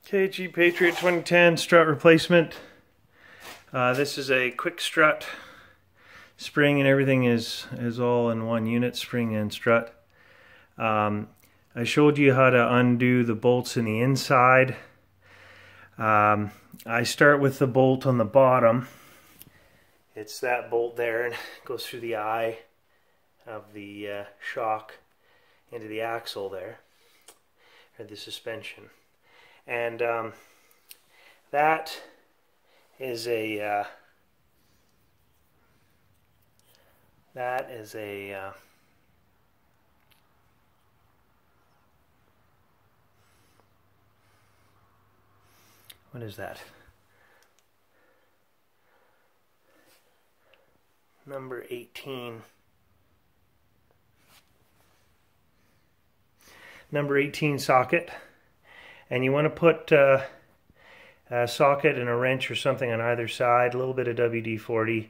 KG Patriot 2010 strut replacement. This is a quick strut. Spring and everything is all in one unit, spring and strut. I showed you how to undo the bolts in the inside. I start with the bolt on the bottom. It's that bolt there, and it goes through the eye of the shock into the axle there, or the suspension. And that is a what is that? Number 18. Number 18 socket. And you want to put a socket and a wrench or something on either side, a little bit of WD-40,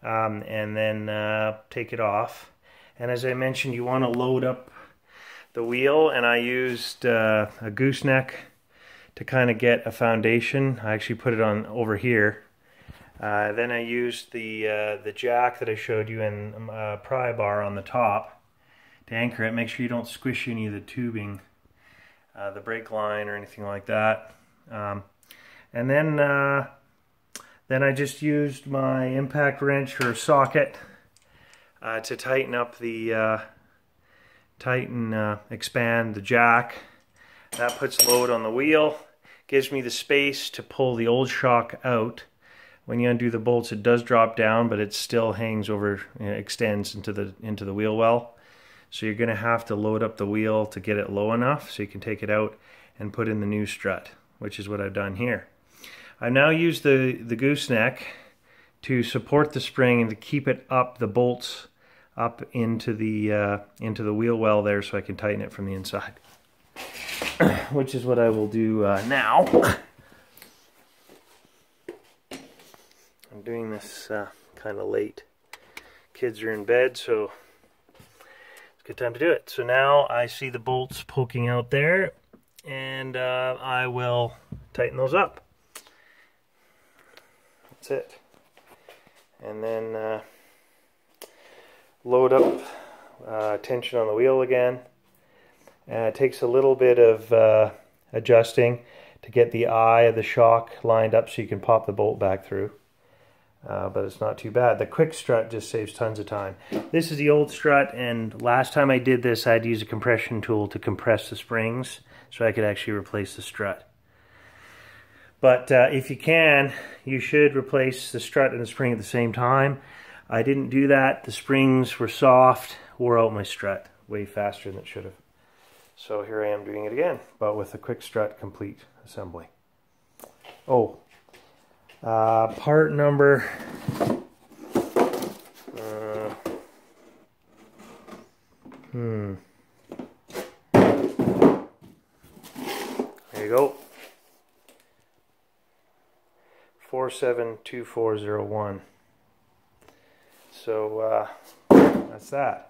and then take it off. And as I mentioned, you want to load up the wheel, and I used a gooseneck to kind of get a foundation. I actually put it on over here. Then I used the jack that I showed you and a pry bar on the top to anchor it. Make sure you don't squish any of the tubing, the brake line or anything like that. And then I just used my impact wrench or socket to tighten up the expand the jack. That puts load on the wheel, gives me the space to pull the old shock out. When you undo the bolts, it does drop down, but it still hangs over, extends into the wheel well. So you're going to have to load up the wheel to get it low enough so you can take it out and put in the new strut, which is what I've done here. I now use the gooseneck to support the spring and to keep it up, the bolts up into the wheel well there, so I can tighten it from the inside. Which is what I will do now. I'm doing this kind of late. Kids are in bed, so it's a good time to do it. So now I see the bolts poking out there, and I will tighten those up. That's it. And then load up tension on the wheel again. It takes a little bit of adjusting to get the eye of the shock lined up so you can pop the bolt back through. But it's not too bad. The quick strut just saves tons of time. This is the old strut, and last time I did this I had to use a compression tool to compress the springs so I could actually replace the strut. But if you can, you should replace the strut and the spring at the same time. I didn't do that. The springs were soft, wore out my strut way faster than it should have. So here I am doing it again, but with a quick strut complete assembly. Oh, part number there you go. 472401. So that's that.